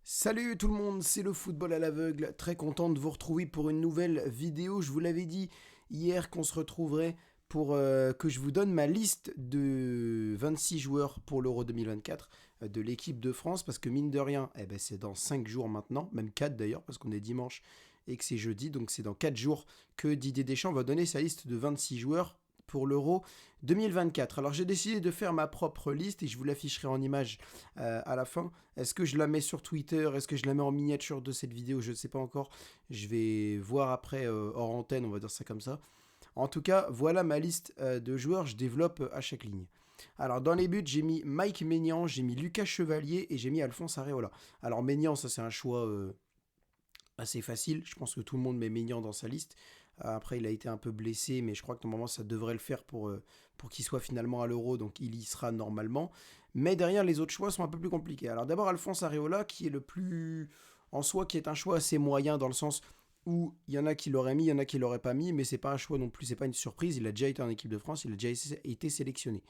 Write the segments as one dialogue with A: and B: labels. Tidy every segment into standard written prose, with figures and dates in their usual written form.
A: Salut tout le monde, c'est le football à l'aveugle. Très content de vous retrouver pour une nouvelle vidéo. Je vous l'avais dit hier qu'on se retrouverait pour que je vous donne ma liste de 26 joueurs pour l'Euro 2024 de l'équipe de France. Parce que mine de rien, c'est dans 5 jours maintenant, même 4 d'ailleurs, parce qu'on est dimanche et que c'est jeudi. Donc c'est dans 4 jours que Didier Deschamps va donner sa liste de 26 joueurs pour l'Euro 2024. Alors j'ai décidé de faire ma propre liste et je vous l'afficherai en image à la fin. Est-ce que je la mets sur Twitter? Est-ce que je la mets en miniature de cette vidéo? Je ne sais pas encore. Je vais voir après hors antenne, on va dire ça comme ça. En tout cas, voilà ma liste de joueurs. Je développe à chaque ligne. Alors dans les buts, j'ai mis Mike Maignan, j'ai mis Lucas Chevalier et j'ai mis Alphonse Areola. Alors Maignan, ça c'est un choix assez facile. Je pense que tout le monde met Maignan dans sa liste. Après, il a été un peu blessé, mais je crois que normalement, ça devrait le faire pour qu'il soit finalement à l'Euro, donc il y sera normalement. Mais derrière, les autres choix sont un peu plus compliqués. Alors d'abord, Alphonse Areola, qui est le plus en soi, qui est un choix assez moyen dans le sens où il y en a qui l'auraient mis, il y en a qui l'auraient pas mis, mais c'est pas un choix non plus, c'est pas une surprise. Il a déjà été en équipe de France, il a déjà été sélectionné.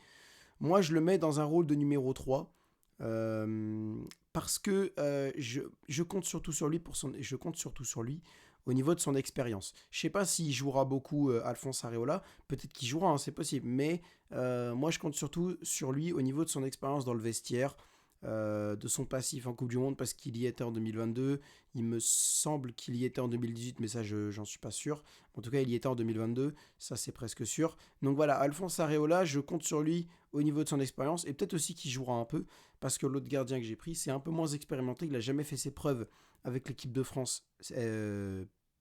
A: Moi, je le mets dans un rôle de numéro 3. euh, parce que je compte surtout sur lui je compte surtout sur lui au niveau de son expérience. Je sais pas s'il jouera beaucoup Alphonse Areola, peut-être qu'il jouera, hein, c'est possible, mais moi je compte surtout sur lui au niveau de son expérience dans le vestiaire, de son passif en Coupe du Monde parce qu'il y était en 2022. Il me semble qu'il y était en 2018, mais ça, j'en suis pas sûr. En tout cas, il y était en 2022, ça, c'est presque sûr. Donc voilà, Alphonse Areola, je compte sur lui au niveau de son expérience et peut-être aussi qu'il jouera un peu parce que l'autre gardien que j'ai pris, c'est un peu moins expérimenté. Il n'a jamais fait ses preuves avec l'équipe de France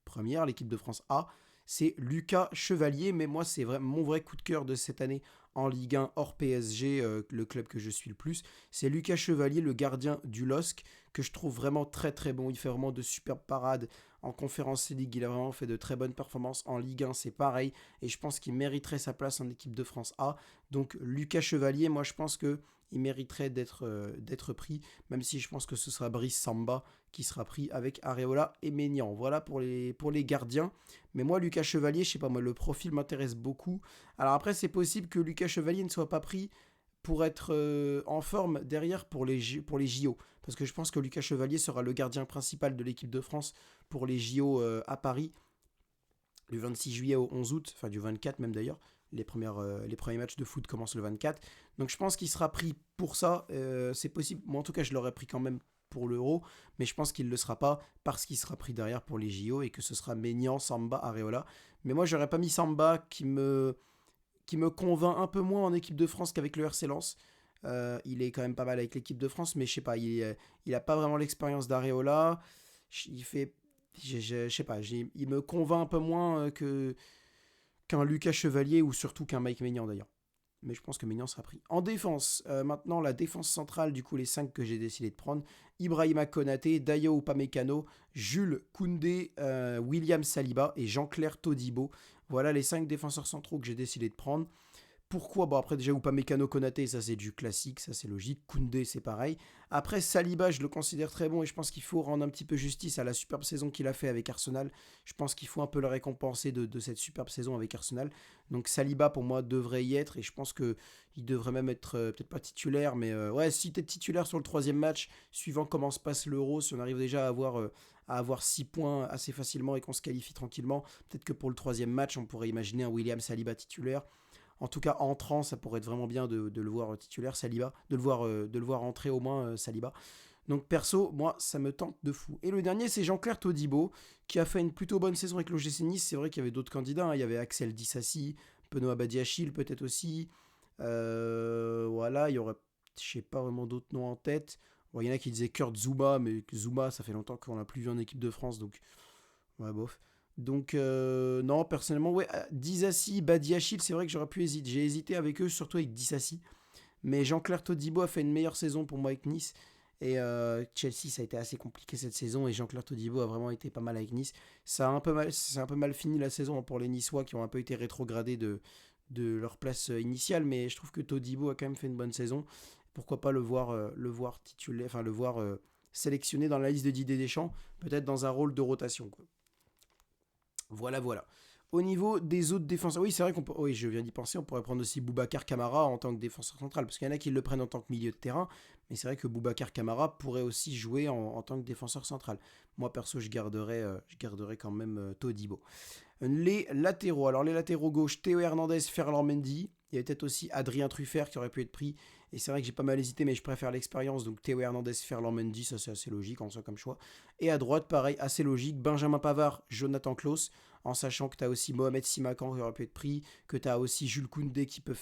A: première, l'équipe de France A. C'est Lucas Chevalier, mais moi, c'est mon vrai coup de cœur de cette année en Ligue 1 hors PSG, le club que je suis le plus. C'est Lucas Chevalier, le gardien du LOSC, que je trouve vraiment très très bon. Il fait vraiment de superbes parades en Conférence League. Il a vraiment fait de très bonnes performances en Ligue 1, c'est pareil. Et je pense qu'il mériterait sa place en équipe de France A. Donc Lucas Chevalier, moi je pense que il mériterait d'être pris, même si je pense que ce sera Brice Samba qui sera pris avec Areola et Maignan. Voilà pour les gardiens. Mais moi, Lucas Chevalier, je sais pas, moi, le profil m'intéresse beaucoup. Alors après, c'est possible que Lucas Chevalier ne soit pas pris pour être en forme derrière pour les JO. Parce que je pense que Lucas Chevalier sera le gardien principal de l'équipe de France pour les JO à Paris, du 26 juillet au 11 août, enfin du 24 même d'ailleurs. Les premiers matchs de foot commencent le 24. Donc je pense qu'il sera pris pour ça. C'est possible. Moi en tout cas, je l'aurais pris quand même pour l'Euro, mais je pense qu'il ne le sera pas parce qu'il sera pris derrière pour les JO et que ce sera Maignan, Samba, Areola. Mais moi, j'aurais pas mis Samba qui me convainc un peu moins en équipe de France qu'avec le RC Lens. Il est quand même pas mal avec l'équipe de France, mais je sais pas, il a pas vraiment l'expérience d'Areola. Il fait, je sais pas, il me convainc un peu moins qu'un Lucas Chevalier ou surtout qu'un Mike Maignan d'ailleurs. Mais je pense que Maignan sera pris. En défense, maintenant la défense centrale, du coup les 5 que j'ai décidé de prendre, Ibrahima Konaté, Dayo Upamecano, Jules Koundé, William Saliba et Jean-Claire Todibo. Voilà les 5 défenseurs centraux que j'ai décidé de prendre. Pourquoi? Bon, après, déjà, Upamecano Konaté, ça c'est du classique, ça c'est logique. Koundé, c'est pareil. Après, Saliba, je le considère très bon et je pense qu'il faut rendre un petit peu justice à la superbe saison qu'il a fait avec Arsenal. Je pense qu'il faut un peu le récompenser de cette superbe saison avec Arsenal. Donc, Saliba, pour moi, devrait y être et je pense qu'il devrait même être peut-être pas titulaire, mais ouais, si tu es titulaire sur le troisième match, suivant comment se passe l'Euro, si on arrive déjà à avoir 6 points assez facilement et qu'on se qualifie tranquillement, peut-être que pour le troisième match, on pourrait imaginer un William Saliba titulaire. En tout cas, entrant, ça pourrait être vraiment bien de le voir titulaire, Saliba, de le voir entrer au moins, Saliba. Donc perso, moi, ça me tente de fou. Et le dernier, c'est Jean-Claire Todibo, qui a fait une plutôt bonne saison avec l'OGC Nice. C'est vrai qu'il y avait d'autres candidats, hein. Il y avait Axel Dissassi, Benoît Badiachil peut-être aussi. Voilà, il y aurait, je sais pas vraiment d'autres noms en tête. Bon, il y en a qui disaient Kurt Zouma, mais Zouma, ça fait longtemps qu'on l'a plus vu en équipe de France, donc ouais, bof. Donc, non, personnellement, ouais, Disassi, Badiachil, c'est vrai que j'aurais pu hésiter. J'ai hésité avec eux, surtout avec Disassi. Mais Jean-Claire Todibo a fait une meilleure saison pour moi avec Nice. Et Chelsea, ça a été assez compliqué cette saison. Et Jean-Claire Todibo a vraiment été pas mal avec Nice. C'est un peu mal fini la saison, hein, pour les Niçois qui ont un peu été rétrogradés de leur place initiale. Mais je trouve que Todibo a quand même fait une bonne saison. Pourquoi pas le voir titulaire, enfin le voir sélectionné dans la liste de Didier Deschamps, peut-être dans un rôle de rotation, quoi. Voilà, voilà. Au niveau des autres défenseurs, oui, c'est vrai oui, je viens d'y penser, on pourrait prendre aussi Boubacar Kamara en tant que défenseur central, parce qu'il y en a qui le prennent en tant que milieu de terrain, mais c'est vrai que Boubacar Kamara pourrait aussi jouer en tant que défenseur central. Moi, perso, je garderais quand même Todibo. Les latéraux, alors les latéraux gauche, Théo Hernandez, Ferland Mendy. Il y avait peut-être aussi Adrien Truffert qui aurait pu être pris. Et c'est vrai que j'ai pas mal hésité, mais je préfère l'expérience. Donc Théo Hernandez, Ferland Mendy, ça c'est assez logique en soi comme choix. Et à droite, pareil, assez logique. Benjamin Pavard, Jonathan Klaus. En sachant que tu as aussi Mohamed Simakan qui aurait pu être pris, que tu as aussi Jules Koundé qui peut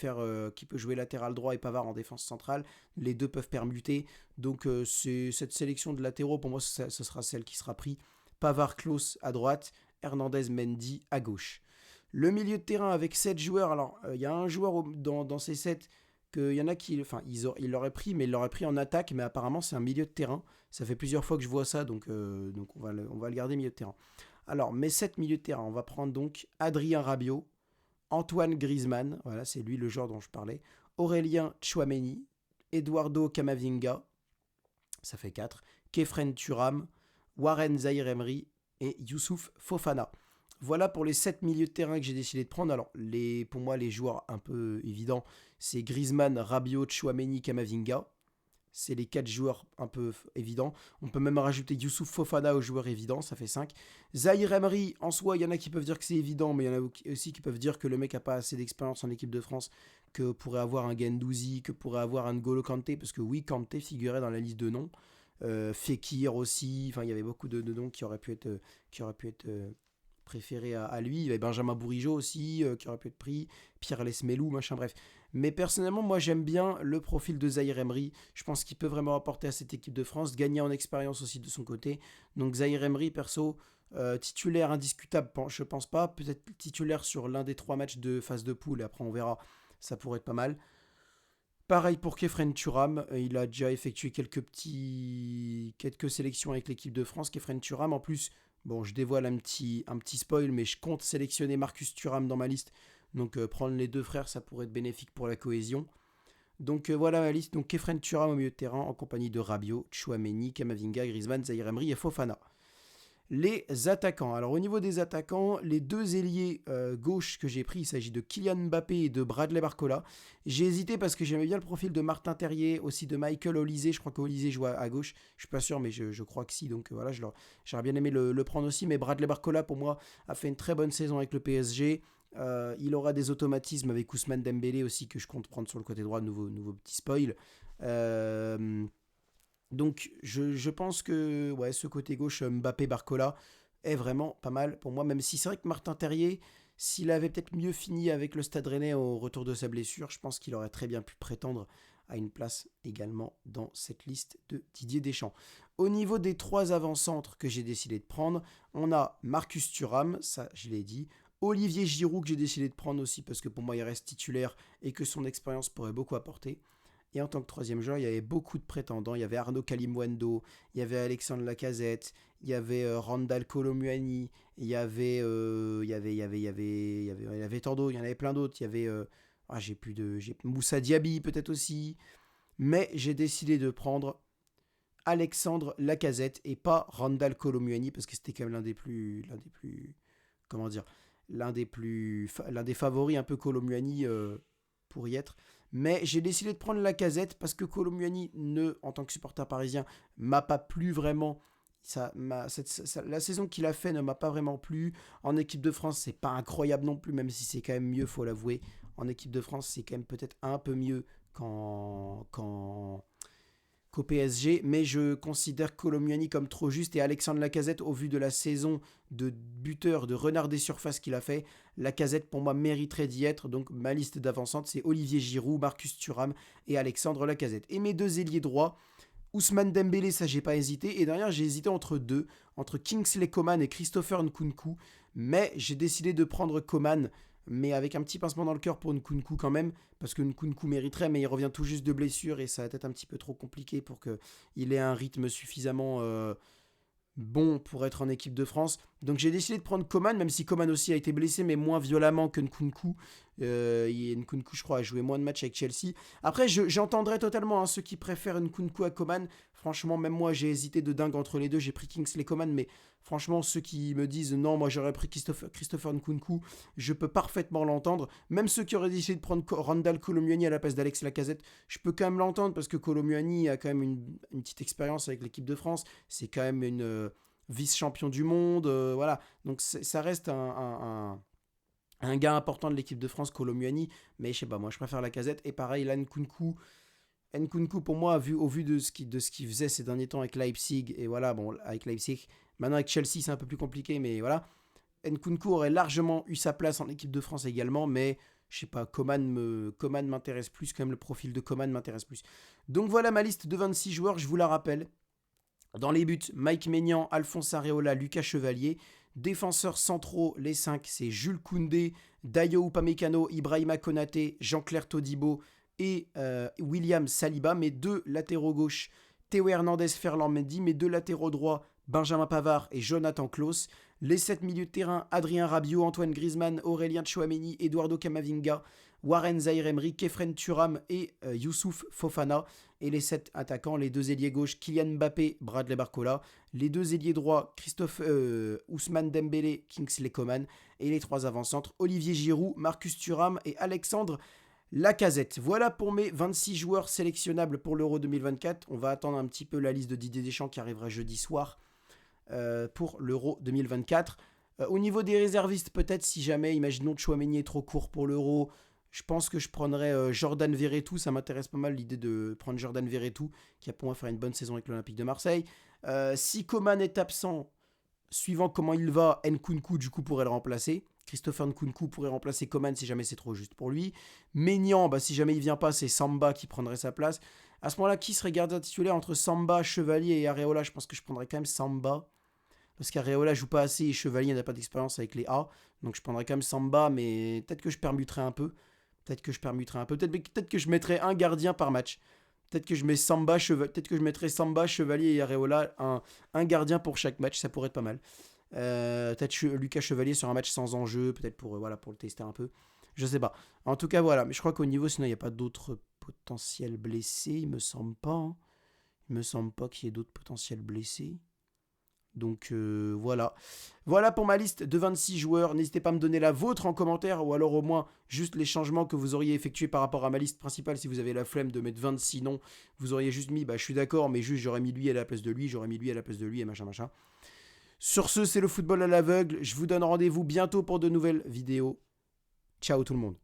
A: jouer latéral droit et Pavard en défense centrale. Les deux peuvent permuter. Donc c'est cette sélection de latéraux, pour moi, ce sera celle qui sera prise. Pavard, Klaus à droite, Hernandez, Mendy à gauche. Le milieu de terrain avec 7 joueurs. Alors, il y a un joueur dans ces 7 qu'il y en a qui. Enfin, il l'aurait pris, mais il l'aurait pris en attaque. Mais apparemment, c'est un milieu de terrain. Ça fait plusieurs fois que je vois ça, donc on va le garder milieu de terrain. Alors, mes 7 milieux de terrain, on va prendre donc Adrien Rabiot, Antoine Griezmann, voilà, c'est lui le joueur dont je parlais, Aurélien Tchouaméni, Eduardo Camavinga, ça fait 4, Kefren Thuram, Warren Zaïre-Emery et Youssouf Fofana. Voilà pour les 7 milieux de terrain que j'ai décidé de prendre. Alors, pour moi, les joueurs un peu évidents, c'est Griezmann, Rabiot, Tchouaméni, Camavinga. C'est les 4 joueurs un peu évidents. On peut même rajouter Youssouf Fofana aux joueurs évidents, ça fait 5. Zaïre Emery, en soi, il y en a qui peuvent dire que c'est évident, mais il y en a aussi qui peuvent dire que le mec n'a pas assez d'expérience en équipe de France, que pourrait avoir un Guendouzi, que pourrait avoir un N'Golo Kanté, parce que oui, Kanté figurait dans la liste de noms. Fekir aussi, enfin il y avait beaucoup de noms qui auraient pu être préférés à lui. Il y avait Benjamin Bourigeaud aussi, qui aurait pu être pris, Pierre Lesmelou, machin, bref. Mais personnellement, moi j'aime bien le profil de Zaïre Emery. Je pense qu'il peut vraiment apporter à cette équipe de France, gagner en expérience aussi de son côté. Donc Zaïre Emery, perso, titulaire indiscutable, je pense pas. Peut-être titulaire sur l'un des 3 matchs de phase de poule, et après on verra, ça pourrait être pas mal. Pareil pour Kefren Thuram, il a déjà effectué quelques sélections avec l'équipe de France. Kefren Thuram, en plus, bon, je dévoile un petit spoil, mais je compte sélectionner Marcus Thuram dans ma liste. Donc prendre les 2 frères, ça pourrait être bénéfique pour la cohésion. Donc voilà ma liste. Donc Kefren Thuram au milieu de terrain en compagnie de Rabiot, Tchouaméni, Camavinga, Griezmann, Zaïre Emery et Fofana. Les attaquants. Alors au niveau des attaquants, les 2 ailiers gauche que j'ai pris, il s'agit de Kylian Mbappé et de Bradley Barcola. J'ai hésité parce que j'aimais bien le profil de Martin Terrier, aussi de Michael Olise. Je crois qu'Olise joue à gauche. Je suis pas sûr, mais je crois que si. Donc voilà, j'aurais bien aimé le prendre aussi. Mais Bradley Barcola, pour moi, a fait une très bonne saison avec le PSG. Il aura des automatismes avec Ousmane Dembélé aussi que je compte prendre sur le côté droit, nouveau petit spoil. Donc je pense que ouais, ce côté gauche Mbappé-Barcola est vraiment pas mal pour moi, même si c'est vrai que Martin Terrier, s'il avait peut-être mieux fini avec le Stade Rennais au retour de sa blessure, je pense qu'il aurait très bien pu prétendre à une place également dans cette liste de Didier Deschamps. Au niveau des 3 avant-centres que j'ai décidé de prendre, on a Marcus Thuram, ça je l'ai dit, Olivier Giroud que j'ai décidé de prendre aussi parce que pour moi il reste titulaire et que son expérience pourrait beaucoup apporter. Et en tant que 3e joueur, il y avait beaucoup de prétendants. Il y avait Arnaud Kalimwendo, il y avait Alexandre Lacazette, il y avait Randal Kolo-Muani, il y avait tant d'autres, il y en avait plein d'autres. Il y avait Moussa Diaby peut-être aussi. Mais j'ai décidé de prendre Alexandre Lacazette et pas Randal Kolo-Muani parce que c'était quand même l'un des favoris un peu Kolo-Muani pour y être. Mais j'ai décidé de prendre Lacazette parce que Kolo-Muani, en tant que supporter parisien, m'a pas plu vraiment. La saison qu'il a fait ne m'a pas vraiment plu. En équipe de France, c'est pas incroyable non plus, même si c'est quand même mieux, faut l'avouer. En équipe de France, c'est quand même peut-être un peu mieux qu'au PSG, mais je considère Kolo-Muani comme trop juste et Alexandre Lacazette, au vu de la saison de buteur, de renard des surfaces qu'il a fait, Lacazette pour moi mériterait d'y être. Donc ma liste d'avancantes, c'est Olivier Giroud, Marcus Thuram et Alexandre Lacazette. Et mes 2 ailiers droits, Ousmane Dembélé, ça j'ai pas hésité, et derrière j'ai hésité entre Kingsley Coman et Christopher Nkunku, mais j'ai décidé de prendre Coman, mais avec un petit pincement dans le cœur pour Nkunku quand même, parce que Nkunku mériterait, mais il revient tout juste de blessure et ça va être un petit peu trop compliqué pour qu'il ait un rythme suffisamment bon pour être en équipe de France. Donc j'ai décidé de prendre Coman, même si Coman aussi a été blessé, mais moins violemment que Nkunku. Nkunku, je crois, a joué moins de matchs avec Chelsea. Après, j'entendrai totalement ceux qui préfèrent Nkunku à Coman. Franchement, même moi, j'ai hésité de dingue entre les deux. J'ai pris Kingsley Coman, mais franchement, ceux qui me disent non, moi j'aurais pris Christopher Nkunku, je peux parfaitement l'entendre. Même ceux qui auraient décidé de prendre Randall Kolo Muani à la place d'Alex Lacazette, je peux quand même l'entendre parce que Kolo Muani a quand même une petite expérience avec l'équipe de France. C'est quand même une vice-champion du monde. Voilà. Donc ça reste un gars important de l'équipe de France, Kolo Muani. Mais je sais pas, moi je préfère Lacazette. Et pareil, là, Nkunku, pour moi, au vu de ce qu'il faisait ces derniers temps avec Leipzig, et voilà, bon, avec Leipzig, maintenant avec Chelsea, c'est un peu plus compliqué, mais voilà. Nkunku aurait largement eu sa place en équipe de France également, mais je sais pas, Coman m'intéresse plus, quand même, le profil de Coman m'intéresse plus. Donc voilà ma liste de 26 joueurs, je vous la rappelle. Dans les buts, Mike Maignan, Alphonse Areola, Lucas Chevalier. Défenseurs centraux, les 5, c'est Jules Koundé, Dayo Upamecano, Ibrahima Konaté, Jean-Claire Todibo et William Saliba. Mes 2 latéraux gauche, Théo Hernandez, Ferland Mendy. Mes 2 latéraux droits, Benjamin Pavard et Jonathan Klaus. Les 7 milieux de terrain, Adrien Rabiot, Antoine Griezmann, Aurélien Tchouameni, Eduardo Camavinga, Warren Zaïre-Emery, Kefren Turam et Youssouf Fofana. Et les 7 attaquants, les 2 ailiers gauche, Kylian Mbappé, Bradley Barcola. Les 2 ailiers droits, Ousmane Dembélé, Kingsley Coman. Et les 3 avant-centres, Olivier Giroud, Marcus Thuram et Alexandre Lacazette. Voilà pour mes 26 joueurs sélectionnables pour l'Euro 2024. On va attendre un petit peu la liste de Didier Deschamps qui arrivera jeudi soir pour l'Euro 2024. Au niveau des réservistes, peut-être si jamais, imaginons Tchouameni est trop court pour l'Euro, je pense que je prendrais Jordan Verretou. Ça m'intéresse pas mal l'idée de prendre Jordan Verretou, qui a pour moi faire une bonne saison avec l'Olympique de Marseille. Si Coman est absent, suivant comment il va, Nkunku du coup pourrait le remplacer. Christopher Nkunku pourrait remplacer Coman si jamais c'est trop juste pour lui. Maignan, si jamais il vient pas, c'est Samba qui prendrait sa place. À ce moment-là, qui serait gardien titulaire entre Samba, Chevalier et Areola? Je pense que je prendrais quand même Samba. Parce qu'Areola joue pas assez et Chevalier n'a pas d'expérience avec les A. Donc je prendrais quand même Samba, mais peut-être que je permuterais un peu. Peut-être que je mettrais un gardien par match. Peut-être que je mettrais Samba, Chevalier et Areola, un gardien pour chaque match, ça pourrait être pas mal. Peut-être Lucas Chevalier sur un match sans enjeu, peut-être pour le tester un peu. Je sais pas. En tout cas, voilà. Mais je crois qu'au niveau, sinon, il n'y a pas d'autres potentiels blessés. Il me semble pas. Hein. Il me semble pas qu'il y ait d'autres potentiels blessés. Donc voilà. Voilà pour ma liste de 26 joueurs. N'hésitez pas à me donner la vôtre en commentaire ou alors au moins juste les changements que vous auriez effectués par rapport à ma liste principale. Si vous avez la flemme de mettre 26 noms, vous auriez juste mis, je suis d'accord, mais juste j'aurais mis lui à la place de lui, j'aurais mis lui à la place de lui et machin. Sur ce, c'est le football à l'aveugle. Je vous donne rendez-vous bientôt pour de nouvelles vidéos. Ciao tout le monde.